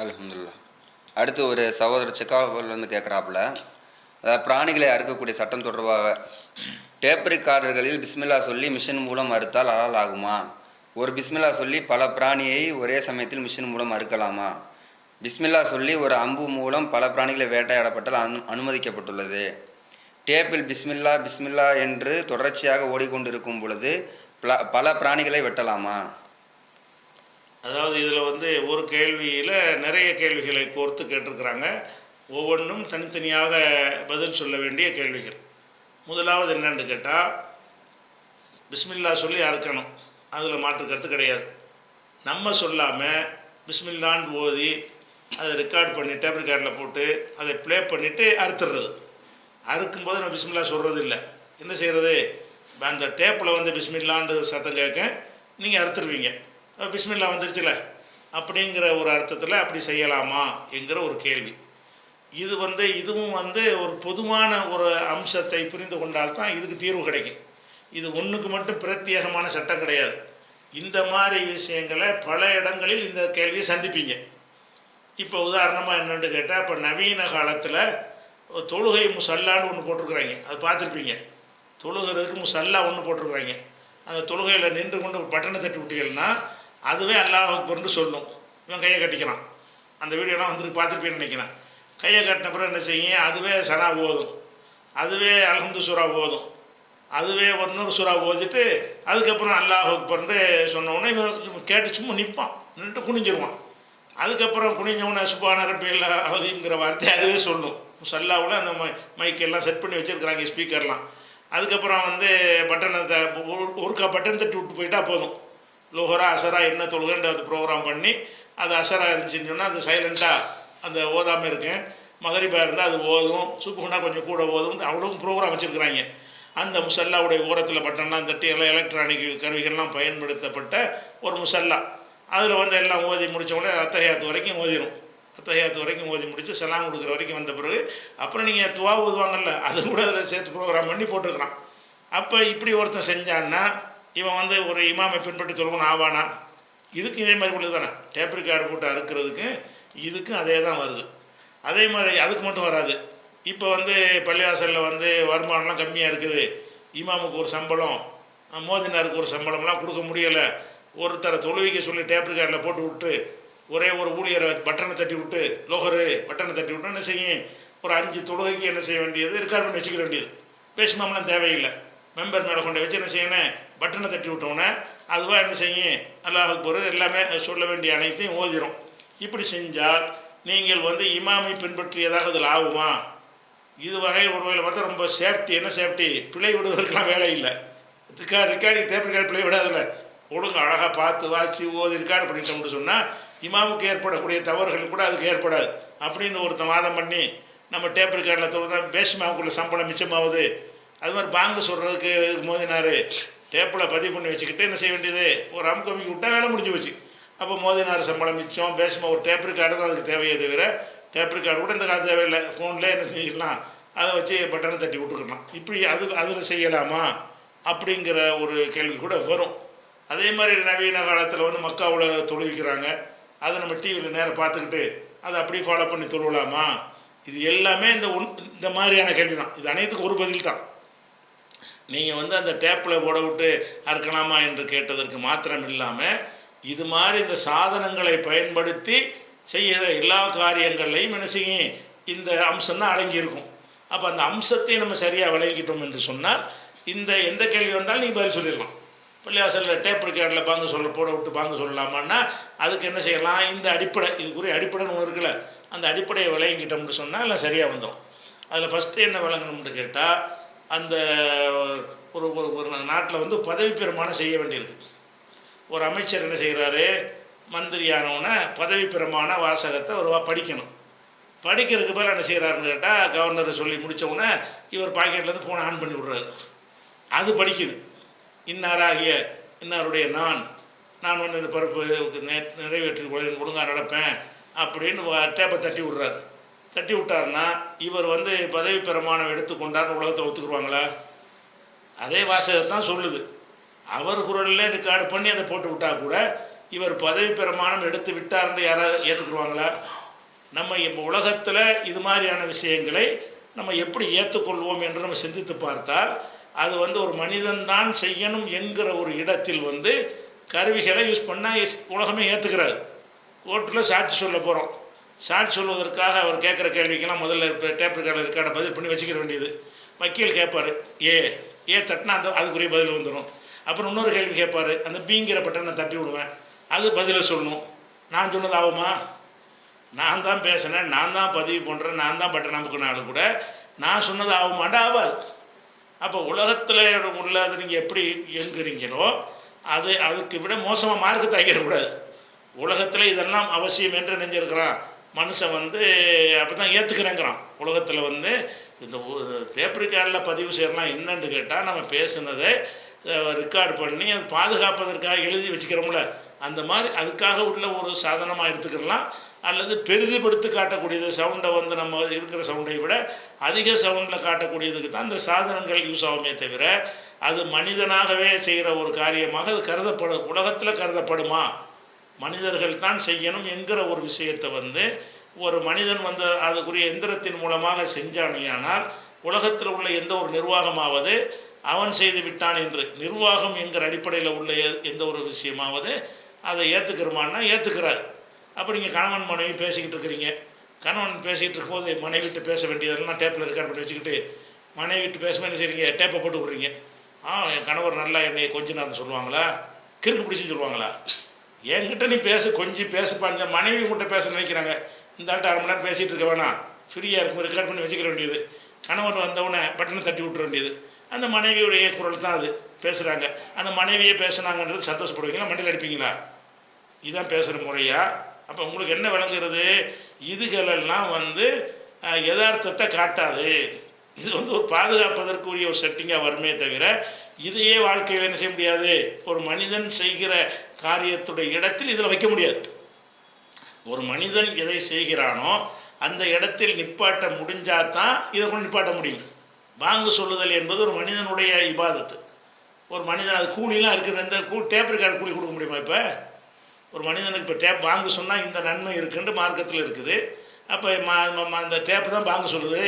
அல்ஹம்துலில்லாஹ். அடுத்து ஒரு சகோதரர் சிக்காகோவிலிருந்து கேட்குறாப்புல, அதாவது பிராணிகளை அறுக்கக்கூடிய சட்டம் தொடர்பாக டேப் ரெக்கார்டர்களில் பிஸ்மில்லா சொல்லி மிஷின் மூலம் அறுத்தால் ஹலால் ஆகுமா? ஒரு பிஸ்மில்லா சொல்லி பல பிராணியை ஒரே சமயத்தில் மிஷின் மூலம் அறுக்கலாமா? பிஸ்மில்லா சொல்லி ஒரு அம்பு மூலம் பல பிராணிகளை வேட்டையாடப்பட்டால் அனுமதிக்கப்பட்டுள்ளது. டேப்பில் பிஸ்மில்லா பிஸ்மில்லா என்று தொடர்ச்சியாக ஓடிக்கொண்டிருக்கும் பொழுது பல பிராணிகளை வெட்டலாமா? அதாவது இதில் வந்து ஒரு கேள்வியில் நிறைய கேள்விகளை கோர்த்து கேட்டிருக்கிறாங்க. ஒவ்வொன்றும் தனித்தனியாக பதில் சொல்ல வேண்டிய கேள்விகள். முதலாவது என்னன்னு கேட்டால், பிஸ்மில்லா சொல்லி அறுக்கணும், அதில் மாற்று கருத்து கிடையாது. நம்ம சொல்லாமல் பிஸ்மில்லான்னு ஓதி அதை ரெக்கார்ட் பண்ணி டேப் ரெக்கார்டில் போட்டு அதை ப்ளே பண்ணிவிட்டு அறுத்துடுறது. அறுக்கும்போது நம்ம பிஸ்மில்லா சொல்கிறது இல்லை. என்ன செய்கிறது? அந்த டேப்பில் வந்து பிஸ்மில்லான்னு சத்தம் கேட்க நீங்கள் அறுத்துருவீங்க. பிஸ்மில்லா வந்துருச்சுல அப்படிங்கிற ஒரு அர்த்தத்தில் அப்படி செய்யலாமா என்கிற ஒரு கேள்வி. இதுவும் ஒரு பொதுவான ஒரு அம்சத்தை புரிந்து கொண்டால்தான் இதுக்கு தீர்வு கிடைக்கும். இது ஒன்றுக்கு மட்டும் பிரத்யேகமான சட்டம் கிடையாது. இந்த மாதிரி விஷயங்களை பல இடங்களில் இந்த கேள்வியை சந்திப்பீங்க. இப்போ உதாரணமாக என்னென்னு கேட்டால், இப்போ நவீன காலத்தில் தொழுகை முசல்லான்னு ஒன்று போட்டிருக்குறாங்க, அது பார்த்துருப்பீங்க. தொழுகிறதுக்கு முசல்லா ஒன்று போட்டிருக்குறாங்க. அந்த தொழுகையில் நின்று கொண்டு பட்டனை தட்டி விட்டீங்கன்னா அதுவே அல்லாஹ் அக்பர்னு சொல்லும். இவன் கையை கட்டிக்கிறான். அந்த வீடியோலாம் வந்துட்டு பார்த்துருப்பேன்னு நினைக்கிறேன். கையை கட்டின பிறகு என்ன செய்யும்? அதுவே சனா ஓதும், அதுவே அல்ஹம்து சூரா ஓதும், அதுவே ஒரு சூறா ஓதிட்டு அதுக்கப்புறம் அல்லாஹ் அக்பர்னு சொன்னோடனே இவன் கேட்டு சும்மா நிற்பான், நின்று குனிஞ்சிருவான். அதுக்கப்புறம் குனிஞ்சவனை சுபான ரப்பில் அவதிங்கிற வார்த்தை அதுவே சொல்லும். முசல்லாவில் அந்த மைக்கெல்லாம் செட் பண்ணி வச்சுருக்கிறாங்க, ஸ்பீக்கர்லாம். அதுக்கப்புறம் பட்டனை ஒருக்கா பட்டன் தட்டி விட்டு போயிட்டால் போதும். லோஹரா அசரா என்ன தொழுகன்ற அது ப்ரோக்ராம் பண்ணி, அது அசரா இருந்துச்சுன்னு சொன்னால் அது சைலண்ட்டாக அந்த ஓதாமல் இருக்கேன். மகரிபாக இருந்தால் அது ஓதும், சுப்புகுனா கொஞ்சம் கூட ஓதும். அவ்வளோ ப்ரோக்ராம் வச்சுருக்குறாங்க. அந்த முசல்லாவுடைய ஓரத்தில் பட்டன்லாம் தட்டி எல்லாம் எலக்ட்ரானிக் கருவிகள்லாம் பயன்படுத்தப்பட்ட ஒரு முசல்லா. அதில் எல்லாம் ஓதி முடித்தோடனே அத்தஹியாத்து வரைக்கும் ஓதிடும். அத்தஹியாத்து வரைக்கும் ஓதி முடித்து சலாம் கொடுக்குற வரைக்கும் வந்த பிறகு அப்புறம் நீங்கள் துவா ஓதுவாங்கல்ல, அது கூட அதில் சேர்த்து ப்ரோக்ராம் பண்ணி போட்டுருக்குறான். அப்போ இப்படி ஒருத்தன் செஞ்சான்னா இவன் ஒரு இமாமை பின்பற்றி தொழுகணும் ஆவானா? இதுக்கு இதே மாதிரி உள்ளது தானே. டேப் ரெக்கார்டு போட்டு அறுக்கிறதுக்கு இதுக்கும் அதே தான் வருது. அதே மாதிரி அதுக்கு மட்டும் வராது. இப்போ பள்ளிவாசலில் வருமானம்லாம் கம்மியாக இருக்குது, இமாமுக்கு ஒரு சம்பளம், மோதினாருக்கு ஒரு சம்பளம்லாம் கொடுக்க முடியலை, ஒருத்தரை தொழுவிக்க சொல்லி டேப் ரெக்கார்டில் போட்டு விட்டு ஒரே ஒரு ஊழியரை பட்டனை தட்டி விட்டு லோகரு பட்டனை தட்டி விட்டு என்ன செய்யும்? ஒரு 5 தொழுகைக்கு என்ன செய்ய வேண்டியது? ரெக்கார்ட் பண்ணி வச்சுக்க வேண்டியது. பேசுமாமலாம் தேவையில்லை. மெம்பர் மேலே கொண்டு வச்சு என்ன செய்யணும்? பட்டனை தட்டி விட்டோன்னே அதுவாக என்ன செய்யும்? அல்லாஹ் அக்பர் எல்லாமே சொல்ல வேண்டிய அனைத்தையும் ஓதிரும். இப்படி செஞ்சால் நீங்கள் இமாமை பின்பற்றியதாக அதில் ஆகுமா? இது வகையில் ஒரு வகையில் பார்த்தா ரொம்ப சேஃப்டி. என்ன சேஃப்டி? பிழை விடுவதற்கெல்லாம் வேலை இல்லை. ரெக்கார்டு தேப் ரெக்கார்டு பிழை விடாதில்ல. ஒழுங்கு அழகாக பார்த்து வாட்சி ஓதி ரெக்கார்டு பண்ணிட்டோம்னு சொன்னால் இமாமுக்கு ஏற்படக்கூடிய தவறுகள் கூட அதுக்கு ஏற்படாது அப்படின்னு ஒருத்தன் வாதம் பண்ணி நம்ம டேப் ரெக்கார்டில் தொழுதான் பேசுமாவுக்குள்ள சம்பளம் மிச்சமாகுது. அது மாதிரி பாங்கு சொல்கிறதுக்கு மோதினார் டேப்பில் பதிவு பண்ணி வச்சுக்கிட்டு என்ன செய்ய வேண்டியது? ஒரு அமுக்கமிக்கு விட்டால் வேலை முடிஞ்சு போச்சு. அப்போ மோதினார் சம்பளம் மிச்சம். பேசுமா ஒரு டேப் ரெக்கார்டு தான் அதுக்கு தேவையே தவிர டேப் ரெக்கார்டு கூட இந்த காலத்து தேவையில்லை. ஃபோனில் என்ன செஞ்சிடலாம், அதை வச்சு பட்டனை தட்டி விட்டுக்கலாம். இப்படி அதில் செய்யலாமா அப்படிங்கிற ஒரு கேள்வி கூட வரும். அதே மாதிரி நவீன காலத்தில் மக்காவில் தொழுவிக்கிறாங்க, அதை நம்ம டிவியில் நேரம் பார்த்துக்கிட்டு அதை அப்படியே ஃபாலோ பண்ணி தொழுவலாமா? இது எல்லாமே இந்த மாதிரியான கேள்வி தான். இது அனைத்துக்கும் ஒரு பதில் தான். நீங்கள் அந்த டேப்பில் போட விட்டு அறுக்கலாமா என்று கேட்டதற்கு மாத்திரம் இல்லாமல் இது மாதிரி இந்த சாதனங்களை பயன்படுத்தி செய்கிற எல்லா காரியங்களையும் என்ன செய்யும்? இந்த அம்சம்தான் அடங்கியிருக்கும். அப்போ அந்த அம்சத்தை நம்ம சரியாக விளங்கிட்டோம் என்று சொன்னால் எந்த கேள்வி வந்தாலும் நீங்கள் பதில் சொல்லிடலாம். பள்ளிவாசலில் டேப் ரெக்கார்டில் போட விட்டு பாங்க சொல்லலாமான்னா அதுக்கு என்ன செய்யலாம்? இந்த அடிப்படை, இதுக்குரிய அடிப்படைன்னு ஒன்று இருக்குல்ல, அந்த அடிப்படையை விளங்கிட்டோம்னு சொன்னால் எல்லாம் சரியாக வந்துடும். அதில் ஃபஸ்ட்டு என்ன விளங்கணும்னு கேட்டால், அந்த ஒரு ஒரு நாட்டில் பதவி பிரமாணம் செய்ய வேண்டியிருக்கு. ஒரு அமைச்சர் என்ன செய்கிறாரு? மந்திரியானவனை பதவி பிரமாண வாசகத்தை ஒரு படிக்கணும். படிக்கிறதுக்கு மேலே என்ன செய்கிறாருன்னு கேட்டால், கவர்னர் சொல்லி முடித்தவுடனே இவர் பாக்கெட்லேருந்து ஃபோனை ஆன் பண்ணி விட்றாரு. அது படிக்குது. இன்னாராகிய இன்னாருடைய நான் இந்த பருப்பு நிறைவேற்றி ஒழுங்காக நடப்பேன் அப்படின்னு டேப்பை தட்டி விட்றாரு. தட்டி விட்டார்னா இவர் பதவி பிரமாணம் எடுத்துக்கொண்டார்னு உலகத்தை ஒத்துக்குருவாங்களா? அதே வாசகத்தான் சொல்லுது. அவர் குரலில் ரெக்கார்டு பண்ணி அதை போட்டு விட்டால் கூட இவர் பதவி பிரமாணம் எடுத்து விட்டார்னு யாராவது ஏற்றுக்குருவாங்களா? நம்ம இப்போ உலகத்தில் இது மாதிரியான விஷயங்களை நம்ம எப்படி ஏற்றுக்கொள்வோம் என்று நம்ம சிந்தித்து பார்த்தால், அது வந்து ஒரு மனிதன் தான் செய்யணும் என்கிற ஒரு இடத்தில் வந்து கருவிகளை யூஸ் பண்ணால் உலகமே ஏற்றுக்கிறாரு. கோர்ட்டில் சாட்சி சொல்ல போகிறோம். சாட்சி சொல்வதற்காக அவர் கேட்குற கேள்விக்கெல்லாம் முதல்ல இப்போ டேப் ரெக்கார்டை பதில் பண்ணி வச்சுக்கிற வேண்டியது. வக்கீல் கேட்பார், ஏ தட்டினா அதுக்குரிய பதில் வந்துடும். அப்புறம் இன்னொரு கேள்வி கேட்பார், அந்த பீங்கிற பட்டனை நான் தட்டி விடுவேன், அது பதிலை சொல்லணும். நான் சொன்னது ஆகுமா? நான் தான் பேசினேன், நான் தான் பதிவு பண்ணுறேன், நான் தான் பட்டன் அமுக்கினாலும் கூட நான் சொன்னது ஆகுமாண்டா? ஆகாது. அப்போ உலகத்தில் உள்ளது நீங்கள் எப்படி இயங்குறீங்களோ அதுக்கு விட மோசமாக மார்க்கு தைக்கிறக்கூடாது. உலகத்தில் இதெல்லாம் அவசியம் என்று நினைஞ்சிருக்கிறான் மனுஷன் வந்து அப்படி தான் ஏற்றுக்கிறேங்கிறான். உலகத்தில் வந்து இந்த டேப் ரெக்கார்டில் பதிவு செய்யலாம் என்னன்னு கேட்டால், நம்ம பேசுனதை ரெக்கார்டு பண்ணி அது பாதுகாப்பதற்காக எழுதி வச்சுக்கிறோம்ல, அந்த மாதிரி அதுக்காக உள்ள ஒரு சாதனமாக எடுத்துக்கலாம். அல்லது பெரிதுபடுத்தி காட்டக்கூடியது, சவுண்டை வந்து நம்ம இருக்கிற சவுண்டை விட அதிக சவுண்டில் காட்டக்கூடியதுக்கு தான் இந்த சாதனங்கள் யூஸ் ஆகுமே தவிர, அது மனிதனாகவே செய்கிற ஒரு காரியமாக அது உலகத்தில் கருதப்படுமா? மனிதர்கள் தான் செய்யணும் என்கிற ஒரு விஷயத்தை வந்து ஒரு மனிதன் வந்து அதுக்குரிய எந்திரத்தின் மூலமாக செஞ்சானையானால், உலகத்தில் உள்ள எந்த ஒரு நிர்வாகமாவது அவன் செய்து விட்டான் என்று நிர்வாகம் என்கிற அடிப்படையில் உள்ள எந்த ஒரு விஷயமாவது அதை ஏற்றுக்கிறோமான்னா ஏற்றுக்கிறார். அப்போ நீங்கள் கணவன் மனைவி பேசிக்கிட்டு இருக்கிறீங்க. கணவன் பேசிகிட்டு இருக்கும்போது மனைவிட்டு பேச வேண்டியதெல்லாம் டேப்பில் ரெக்கார்ட் பண்ணி வச்சுக்கிட்டு மனைவிட்டு பேசும்போது என்ன செய்றீங்க? டேப்பை போட்டு விட்றீங்க. என் கணவர் நல்லா என்னை கொஞ்சம் நான் சொல்லுவாங்களா? கிறுக்கு பிடிச்சின்னு சொல்லுவாங்களா? என்கிட்ட நீ கொஞ்சம் பேசுப்பாங்க. மனைவி உங்கள்கிட்ட பேச நினைக்கிறாங்க. இந்த ஆள்கிட்ட அரை மணி நேரம் பேசிகிட்டு இருக்க வேணாம், ஃப்ரீயாக இருக்கும், ரெக்கார்ட் பண்ணி வச்சுக்கிற வேண்டியது. கணவன் வந்தவுடனே பட்டனை தட்டி விட்டுற வேண்டியது. அந்த மனைவியுடைய குரல் தான் அது பேசுகிறாங்க. அந்த மனைவியே பேசுனாங்கன்றது சந்தோஷப்படுவீங்களா? மண்டியில் அடிப்பீங்களா? இதுதான் பேசுகிற முறையா? அப்போ உங்களுக்கு என்ன விளங்குறது? இதுகளெல்லாம் வந்து யதார்த்தத்தை காட்டாது. இது வந்து ஒரு பாதுகாப்பதற்குரிய ஒரு செட்டிங்காக வருமே தவிர, இதையே வாழ்க்கையில் என்ன செய்ய முடியாது. ஒரு மனிதன் செய்கிற காரியத்துடைய இடத்தில் இதில் வைக்க முடியாது. ஒரு மனிதன் எதை செய்கிறானோ அந்த இடத்தில் நிப்பாட்ட முடிஞ்சாதான் இதை கொண்டு நிப்பாட்ட முடியும். வாங்கு சொல்லுதல் என்பது ஒரு மனிதனுடைய இபாதத்து. ஒரு மனிதன் அது கூலிலாம் இருக்கிற இந்த டேப் ரெக்கார்டு கூலி கொடுக்க முடியுமா? இப்போ ஒரு மனிதனுக்கு இப்போ டேப் வாங்க சொன்னால் இந்த நன்மை இருக்குன்ட்டு மார்க்கத்தில் இருக்குது. அப்போ அந்த டேப்பு தான் வாங்க சொல்லுது.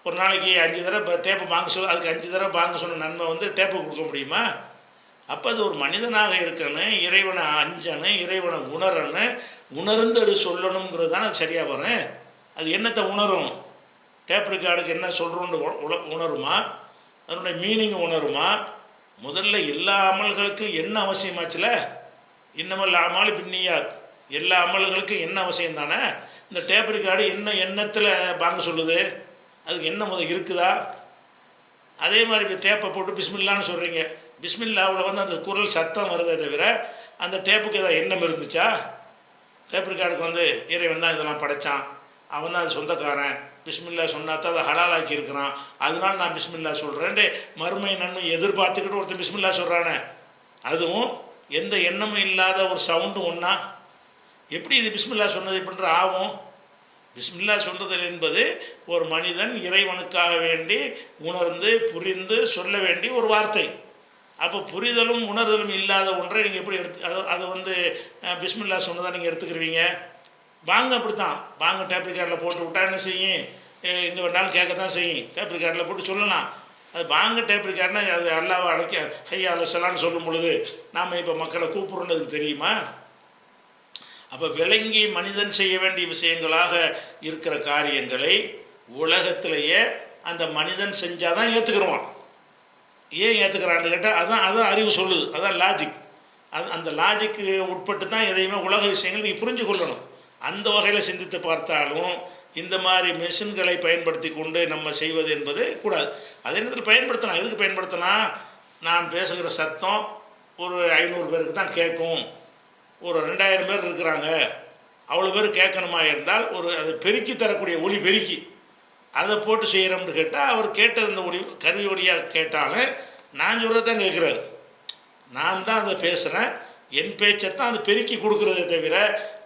ஒரு நாளைக்கு 5 தடவை டேப்பு வாங்க சொல்லுது, அதுக்கு 5 தடவை வாங்க சொன்ன நன்மை வந்து டேப்பு கொடுக்க முடியுமா? அப்போ அது ஒரு மனிதனாக இருக்கணும், இறைவனை அஞ்சணும், இறைவனை உணரணும், உணர்ந்து அது சொல்லணுங்கிறது தானே அது சரியாக வரும். அது என்னத்தை உணரும்? டேப் ரெக்கார்டுக்கு என்ன சொல்கிறோன்னு உணருமா? அதனுடைய மீனிங் உணருமா? முதல்ல எல்லா அமல்களுக்கும் என்ன அவசியமாச்சுல? இன்னமல் அமாலு பின்னியாத், எல்லா அமல்களுக்கும் என்ன அவசியம் தானே? இந்த டேப் ரெக்கார்டு என்ன எண்ணத்தில் வாங்க சொல்லுது? அதுக்கு என்ன முதல் இருக்குதா? அதே மாதிரி இப்போ டேப்பை போட்டு பிஸ்மில்லான்னு சொல்கிறீங்க. பிஸ்மில்லாவில் வந்து அந்த குரல் சத்தம் வருதே தவிர அந்த டேப்புக்கு ஏதாவது எண்ணம் இருந்துச்சா? டேப் ரெக்கார்டுக்கு வந்து இறைவன் தான் இதெல்லாம் படைத்தான், அவன் தான் அது சொந்தக்காரன், பிஸ்மில்லா சொன்னாத்தான் அதை ஹலாலாக்கி இருக்கிறான், அதனால நான் பிஸ்மில்லா சொல்கிறேன்ட்டு மறுமை நன்மை எதிர்பார்த்துக்கிட்டு ஒருத்தன் பிஸ்மில்லா சொல்கிறானே, அதுவும் எந்த எண்ணமும் இல்லாத ஒரு சவுண்டும் ஒன்றா எப்படி இது பிஸ்மில்லா சொன்னது இப்படின்ற ஆகும்? பிஸ்மில்லா சொல்லுதல் என்பது ஒரு மனிதன் இறைவனுக்காக வேண்டி உணர்ந்து புரிந்து சொல்ல வேண்டிய ஒரு வார்த்தை. அப்போ புரிதலும் உணர்தலும் இல்லாத ஒன்றை நீங்கள் எப்படி அது வந்து பிஸ்மில்லா சொன்னதாக நீங்கள் எடுத்துக்கிருவீங்க? வாங்க அப்படித்தான். வாங்க டேப் ரெக்கார்டில் போட்டு விட்டா என்ன செய்யும்? எங்கே வேணாலும் கேட்க தான் செய்யும். டேப் ரெக்கார்டில் போட்டு சொல்லலாம். அது வாங்க டேப் ரெக்கார்ட்னா அது அல்லாவை அழைக்க ஹையா அலசலான்னு சொல்லும் பொழுது நாம் இப்போ மக்களை கூப்பிடுறதுக்கு தெரியுமா? அப்போ விளங்கி மனிதன் செய்ய வேண்டிய விஷயங்களாக இருக்கிற காரியங்களை உலகத்திலேயே அந்த மனிதன் செஞ்சால் தான் ஏற்றுக்கிறோம். ஏன் ஏற்றுக்கிறான்னு கேட்டால் அதான் அறிவு சொல்லுது, அதான் லாஜிக். அந்த லாஜிக்கு உட்பட்டு தான் எதையுமே உலக விஷயங்கள் நீங்கள் புரிஞ்சு கொள்ளணும். அந்த வகையில் சிந்தித்து பார்த்தாலும் இந்த மாதிரி மிஷின்களை பயன்படுத்தி கொண்டு நம்ம செய்வது என்பது கூடாது. அதே நேரத்தில் பயன்படுத்தலாம். எதுக்கு பயன்படுத்தலாம்? நான் பேசுகிற சத்தம் ஒரு 500 பேருக்கு தான் கேட்கும், ஒரு 2000 பேர் இருக்கிறாங்க, அவ்வளோ பேர் கேட்கணுமா இருந்தால் அதை பெருக்கி தரக்கூடிய ஒளி பெருக்கி அதை போட்டு செய்கிறோம்னு கேட்டால் அவர் கேட்டது இந்த ஒளி கருவி ஒளியாக கேட்டாலும் நான் சொல்கிறது தான் கேட்குறாரு. நான் தான் அதை பேசுகிறேன், என் பேச்சை தான் அது பெருக்கி கொடுக்குறதே தவிர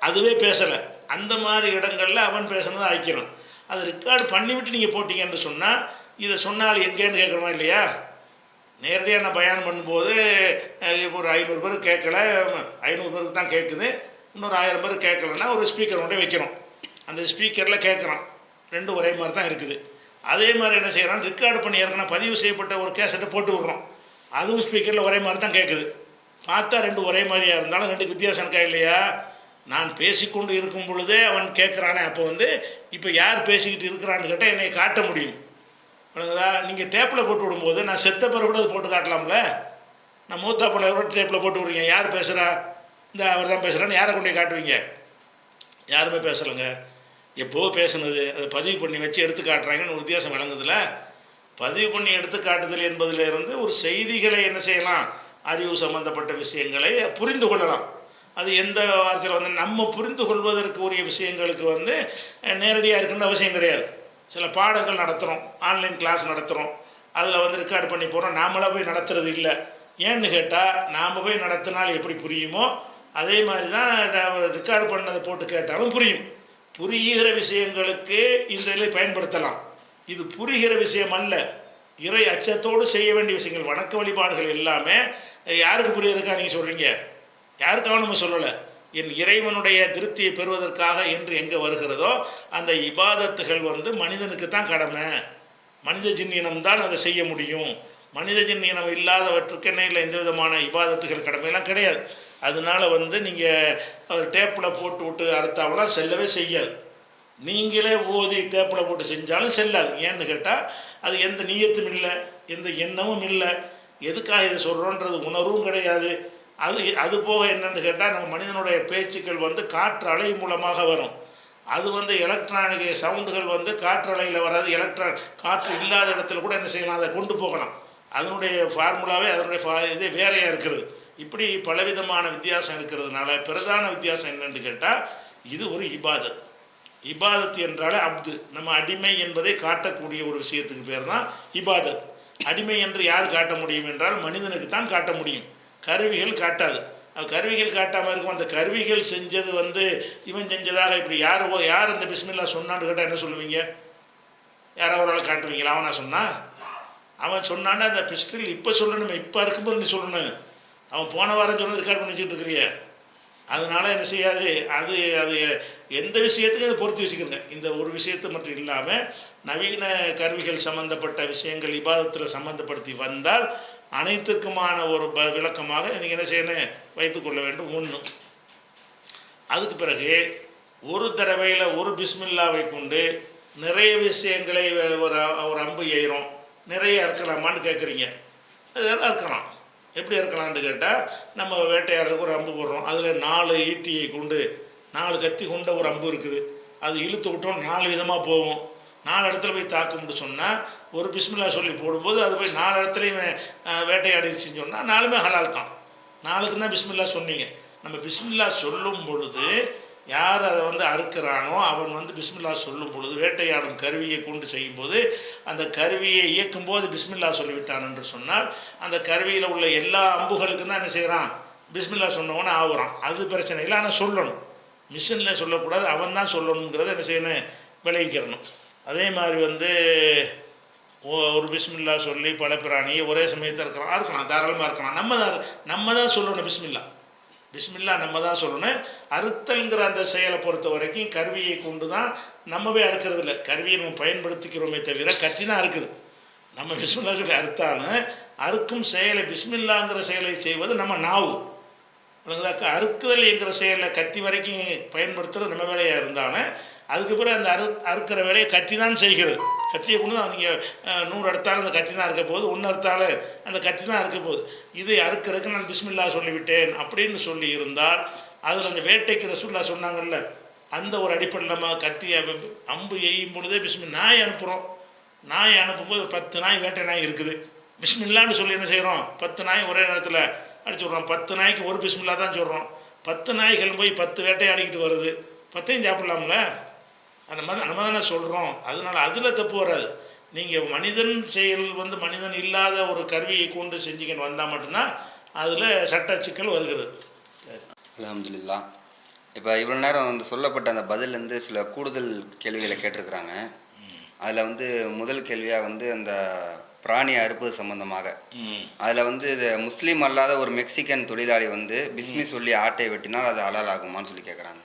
அதுவே பேசலை. அந்த மாதிரி இடங்களில் அவன் பேசுனதை ஆய்க்கணும். அதை ரெக்கார்டு பண்ணிவிட்டு நீங்கள் போட்டிங்கன்னு சொன்னால் இதை சொன்னால் எங்கேன்னு கேட்குறோமா இல்லையா? நேரடியாக நான் பயான் பண்ணும்போது இப்போ ஒரு 500 பேர் கேட்கல, 500 பேருக்கு தான் கேட்குது, இன்னொரு 1000 பேர் கேட்கலன்னா ஒரு ஸ்பீக்கர் கொண்டே வைக்கிறோம். அந்த ஸ்பீக்கரில் கேட்குறோம், ரெண்டும் ஒரே மாதிரி தான் இருக்குது. அதே மாதிரி என்ன செய்கிறோம், ரெக்கார்டு பண்ணி ஏற்கனவே பதிவு செய்யப்பட்ட ஒரு கேசட்டை போட்டு விட்றோம், அதுவும் ஸ்பீக்கரில் ஒரே மாதிரி தான் கேட்குது. பார்த்தா ரெண்டு ஒரே மாதிரியாக இருந்தாலும் ரெண்டுக்கு வித்தியாசம் இருக்கா இல்லையா? நான் பேசிக்கொண்டு இருக்கும் பொழுதே அவன் கேட்குறானே, அப்போ இப்போ யார் பேசிக்கிட்டு இருக்கிறான்னு கேட்டால் என்னை காட்ட முடியும். வணங்குதா? நீங்கள் டேப்பில் போட்டு விடும்போது நான் செத்த பிறகு கூட அது போட்டு காட்டலாம்ல. நான் மூத்தா பண்ண கூட டேப்பில் போட்டு விடுறீங்க, யார் பேசுகிறா, இந்த அவர் தான் பேசுகிறான்னு யாரை கொண்டு காட்டுவீங்க? யாருமே பேசலைங்க. எப்போது பேசுனது அதை பதிவு பண்ணி வச்சு எடுத்து காட்டுறாங்கன்னு ஒரு வித்தியாசம் விளங்குதில்ல. பதிவு பண்ணி எடுத்து காட்டுதல் என்பதிலிருந்து ஒரு செய்திகளை என்ன செய்யலாம், அறிவு சம்பந்தப்பட்ட விஷயங்களை புரிந்து கொள்ளலாம். அது எந்த வார்த்தையில் நம்ம புரிந்து கொள்வதற்கு உரிய விஷயங்களுக்கு நேரடியாக இருக்குன்ற அவசியம் கிடையாது. சில பாடங்கள் நடத்துகிறோம், ஆன்லைன் கிளாஸ் நடத்துகிறோம், அதில் ரெக்கார்டு பண்ணி போகிறோம், நாமளாக போய் நடத்துறது இல்லை. ஏன்னு கேட்டால் நாம் போய் நடத்தினால் எப்படி புரியுமோ அதே மாதிரி தான் ரெக்கார்டு பண்ணதை போட்டு கேட்டாலும் புரியும். புரிகிற விஷயங்களுக்கு இந்த இதில் பயன்படுத்தலாம். இது புரிகிற விஷயம் அல்ல, இறை அச்சத்தோடு செய்ய வேண்டிய விஷயங்கள். வணக்க வழிபாடுகள் எல்லாமே யாருக்கு புரியுறதுக்கா நீங்கள் சொல்கிறீங்க? யாருக்காக நம்ம சொல்லலை. என் இறைவனுடைய திருப்தியை பெறுவதற்காக என்று எங்கே வருகிறதோ அந்த இபாதத்துகள் மனிதனுக்கு தான் கடமை. மனித ஜின்னினம் தான் அதை செய்ய முடியும். மனித ஜின்னினம் இல்லாதவற்றுக்கு என்ன இல்லை, எந்த விதமான இபாதத்துகள் கடமையெல்லாம் கிடையாது. அதனால் நீங்கள் டேப்பில் போட்டு விட்டு அறுத்தாவெல்லாம் செல்லவே செய்யாது. நீங்களே ஓதி டேப்பில் போட்டு செஞ்சாலும் செல்லாது. ஏன்னு கேட்டால் அது எந்த நீயத்தும் இல்லை, எந்த எண்ணமும் இல்லை, எதுக்காக இதை சொல்கிறோன்றது உணர்வும் கிடையாது. அது போக என்னென்னு கேட்டால் நம்ம மனிதனுடைய பேச்சுக்கள் காற்று அலை மூலமாக வரும். அது எலக்ட்ரானிக் சவுண்டுகள் காற்றலையில் வராது. காற்று இல்லாத இடத்துல கூட என்ன செய்யலாம், அதை கொண்டு போகலாம். அதனுடைய ஃபார்முலாவே அதனுடைய இது வேறையாக இருக்கிறது. இப்படி பலவிதமான வித்தியாசம் இருக்கிறதுனால பிரதான வித்தியாசம் என்னென்னு கேட்டால் இது ஒரு இபாதத். இபாதத் என்றாலே அப்து, நம்ம அடிமை என்பதை காட்டக்கூடிய ஒரு விஷயத்துக்கு பேர் தான் இபாதத். அடிமை என்று யார் காட்ட முடியும் என்றால் மனிதனுக்கு தான் காட்ட முடியும், கருவிகள் காட்டாது. கருவிகள் காட்டாமல் இருக்கும். அந்த கருவிகள் செஞ்சது இவன் செஞ்சதாக இப்படி யார் அந்த பிஸ்மில்லா சொன்னான்னு கேட்டால் என்ன சொல்லுவீங்க? யாராவது ஒரு ஆள் காட்டுவீங்களா? அவனா சொன்னா? அவன் சொன்னான்னா அந்த பிஸ்டில் இப்போ சொல்லணுமே, இப்போ இருக்கும்போது நீ சொல்லணும். அவன் போன வாரம் சொன்னது ரெக்கார்ட் பண்ணி வச்சுட்டு இருக்கிறிய. அதனால் என்ன செய்யாது, அது எந்த விஷயத்துக்கும் அதை பொறுத்து வச்சுக்கிறங்க. இந்த ஒரு விஷயத்தை மட்டும் இல்லாமல் நவீன கருவிகள் சம்மந்தப்பட்ட விஷயங்கள் இபாதத்தில் சம்மந்தப்படுத்தி வந்தால் அனைத்துக்குமான ஒரு விளக்கமாக நீங்கள் என்ன செய்யணும், வைத்துக்கொள்ள வேண்டும். ஒன்று. அதுக்கு பிறகு ஒரு தடவையில் ஒரு பிஸ்மில்லாவை கொண்டு நிறைய விஷயங்களை ஒரு அம்பு எய்கிறோம், நிறைய இருக்கலாமான்னு கேட்குறீங்க. அதெல்லாம் இருக்கலாம். எப்படி இருக்கலான்னு கேட்டால் நம்ம வேட்டையாடுறதுக்கு ஒரு அம்பு போடுறோம், அதில் 4 ஈட்டியை கொண்டு 4 கத்தி கொண்ட ஒரு அம்பு இருக்குது. அது இழுத்து விட்டோம் 4 விதமாக போகும். 4 இடத்துல போய் தாக்கும்னு சொன்னால் ஒரு பிஸ்மில்லா சொல்லி போடும்போது அது போய் 4 இடத்துலையும் வேட்டையாடிச்சுன்னு சொன்னால் 4மே ஹலால் தான். 4க்கு தான் பிஸ்மில்லா சொன்னீங்க. நம்ம பிஸ்மில்லா சொல்லும் பொழுது யார் அதை அறுக்கிறானோ அவன் பிஸ்மில்லா சொல்லும் பொழுது வேட்டையாடும் கருவியை கொண்டு செய்யும்போது அந்த கருவியை இயக்கும்போது பிஸ்மில்லா சொல்லிவிட்டான் என்று சொன்னால் அந்த கருவியில் உள்ள எல்லா அம்புகளுக்கும் தான் என்ன செய்கிறான், பிஸ்மில்லா சொன்னவொன்னே ஆகுறான். அது பிரச்சனை இல்லை, ஆனால் சொல்லணும். மிஷினில் சொல்லக்கூடாது, அவன் தான் சொல்லணுங்கிறத என்ன செய்யணும், விளைவிக்கிறணும். அதே மாதிரி ஒரு பிஸ்மில்லா சொல்லி பல பிராணியை ஒரே சமயத்தில் இருக்கலாம், தாராளமாக இருக்கலாம். நம்ம தான் சொல்லணும் பிஸ்மில்லா நம்ம தான் சொல்லணும். அறுத்தல்ங்கிற அந்த செயலை பொறுத்த வரைக்கும் கருவியை கொண்டு தான் நம்ம போய் அறுக்கிறது இல்லை. கருவியை நம்ம பயன்படுத்திக்கிறோமே தவிர கத்தி தான் அறுக்குது. நம்ம பிஸ்மில்லா சொல்லி அறுத்தாலும் அறுக்கும் செயலை பிஸ்மில்லாங்கிற செயலை செய்வது நம்ம நாவு. அறுக்குதல் என்கிற செயலை கத்தி வரைக்கும் பயன்படுத்துகிறது நம்ம வேலையாக இருந்தாலும் அதுக்கு பிறகு அந்த அறுக்கிற வேலையை கத்தி தான் செய்கிறது. கத்தியை கொண்டு தான் நீங்கள் 100 எடுத்தாலும் அந்த கத்தி தான் இருக்க போகுது, 1 எடுத்தாலும் அந்த கத்தி தான் இருக்க போகுது. இதை அறுக்கிறதுக்கு நான் பிஸ்மில்லா சொல்லிவிட்டேன் அப்படின்னு சொல்லி இருந்தால் அதில் அந்த வேட்டைக்கு ரசூலுல்லாஹ் சொன்னாங்கல்ல, அந்த ஒரு அடிப்படையில் நம்ம கத்தி அம்பு எய்யும் பொழுதே நாய் அனுப்புகிறோம். நாய் அனுப்பும்போது 10 நாய் வேட்டை நாய் இருக்குது. பிஸ்மில்லான்னு சொல்லி என்ன செய்கிறோம், 10 நாய் ஒரே நேரத்தில் அடிச்சு விட்றோம். 10 நாய்க்கு ஒரு பிஸ்மில்லா தான் சொல்கிறோம். 10 நாய்கள் போய் 10 வேட்டையாடிக்கிட்டு வருது, 10ஐயும் சாப்பிட்லாம்ல. நம்ம தானே சொல்கிறோம். அதனால் அதில் தப்பு வராது. நீங்கள் மனிதன் செயல் மனிதன் இல்லாத ஒரு கருவியை கொண்டு செஞ்சுக்கின்னு வந்தால் மட்டும்தான் அதில் சட்ட சிக்கல் வருகிறது. அல்ஹம்துலில்லாஹ். இப்போ இவ்வளோ நேரம் சொல்லப்பட்ட அந்த பதிலேருந்து சில கூடுதல் கேள்விகளை கேட்டிருக்கிறாங்க. அதில் முதல் கேள்வியாக அந்த பிராணி அறுப்பது சம்பந்தமாக. ம். அதில் வந்து இது முஸ்லீம் அல்லாத ஒரு மெக்சிகன் தொழிலாளி வந்து பிஸ்மி சொல்லி ஆட்டை வெட்டினால் அது ஹலால் ஆகுமான்னு சொல்லி கேட்குறாங்க.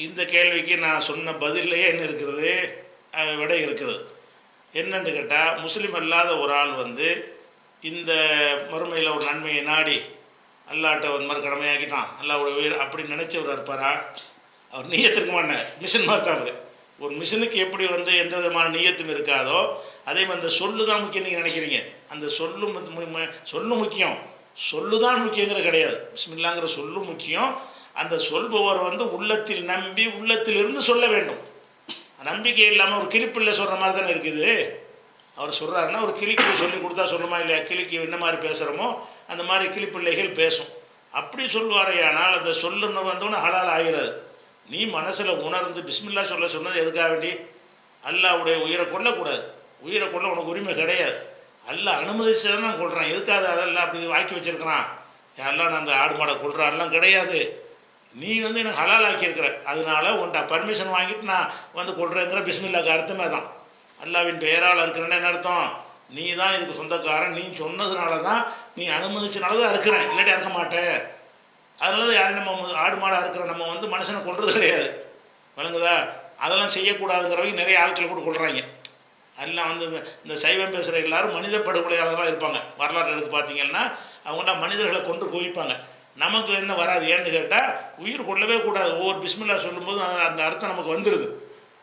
இந்த கேள்விக்கு நான் சொன்ன பதில்லையே என்ன இருக்கிறது, விடை இருக்கிறது. என்னன்னு கேட்டால், முஸ்லீம் அல்லாத ஒரு ஆள் வந்து இந்த மறுமையில் ஒரு நன்மையை நாடி அல்லாட்ட வந்து மாதிரி கடமையாக்கிட்டான், அல்லாவுடைய உயிர் அப்படின்னு நினச்சவர் இருப்பாரா? அவர் நீயத்திருக்க மாட்டேன், மிஷின் மாதிரி தான் அவர். ஒரு மிஷினுக்கு எப்படி வந்து எந்த விதமான நீயத்தும் இருக்காதோ, அதே மாதிரி அந்த சொல்லு தான் முக்கியம் நீங்கள் நினைக்கிறீங்க. அந்த சொல்லு முக்கியம், சொல்லு தான் முக்கியங்கிற கிடையாது. பிஸ்மில்லாங்கிற சொல்லு முக்கியம். அந்த சொல்பவர் வந்து உள்ளத்தில் நம்பி உள்ளத்திலிருந்து சொல்ல வேண்டும். நம்பிக்கை இல்லாமல் ஒரு கிளிப்பிள்ளை சொல்கிற மாதிரி தானே இருக்குது. அவர் சொல்கிறாருன்னா ஒரு கிளிக்கு சொல்லி கொடுத்தா சொல்லுமா இல்லையா? கிளிக்கு என்ன மாதிரி பேசுகிறோமோ அந்த மாதிரி கிளிப்பிள்ளைகள் பேசும். அப்படி சொல்லுவாரையானால் அந்த சொல்லுன்னு வந்தோன்னே ஹலால் ஆகிறது. நீ மனசில் உணர்ந்து பிஸ்மில்லா சொல்ல சொன்னது எதுக்காக வேண்டி? அல்லாவுடைய உயிரை கொல்லக்கூடாது, உயிரை கொள்ள உனக்கு உரிமை கிடையாது. அல்லா அனுமதிச்சு தான் நான் கொள்கிறேன். எதுக்காக அதெல்லாம் அப்படி வாக்கி வச்சுருக்கிறான்? யாரெல்லாம் நான் அந்த ஆடு மாடை கொள்கிறான்லாம் கிடையாது. நீ வந்து எனக்கு ஹலால் ஆக்கியிருக்கிற, அதனால உன்ட்ட பர்மிஷன் வாங்கிட்டு நான் வந்து கொள்கிறேங்கிற பிஸ்மில்லாக்கு அர்த்தமே தான். அல்லாவின் பெயரால் இருக்கிறேன்னு என்ன அர்த்தம்? நீ தான் இதுக்கு சொந்தக்காரன், நீ சொன்னதுனால தான், நீ அனுமதிச்சனால தான் இருக்கிறேன், இல்லாட்டி இருக்க மாட்டேன். அதனால தான் யாரும் நம்ம ஆடு மாடாக இருக்கிற நம்ம வந்து மனுஷனை கொள்வது கிடையாது. வழங்குதா? அதெல்லாம் செய்யக்கூடாதுங்கிறவங்க நிறைய ஆட்கள் கூட கொள்கிறாங்க. எல்லாம் வந்து இந்த சைவம் பேசுகிற எல்லாரும் மனித படுகொலையாளர்களாக இருப்பாங்க. வரலாறு எடுத்து பார்த்தீங்கன்னா அவங்களாம் மனிதர்களை கொண்டு குவிப்பாங்க. நமக்கு என்ன வராது. ஏன்னு கேட்டால் உயிர் கொள்ளவே கூடாது. ஒவ்வொரு பிஸ்மில்லா சொல்லும்போது அந்த அர்த்தம் நமக்கு வந்துடுது,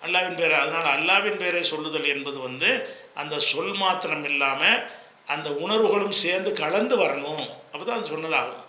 அல்லாவின் பேரை. அதனால் அல்லாவின் பேரை சொல்லுதல் என்பது வந்து அந்த சொல் மாத்திரம் இல்லாமல் அந்த உணர்வுகளும் சேர்ந்து கலந்து வரணும். அப்போ தான் அது சொன்னதாகும்.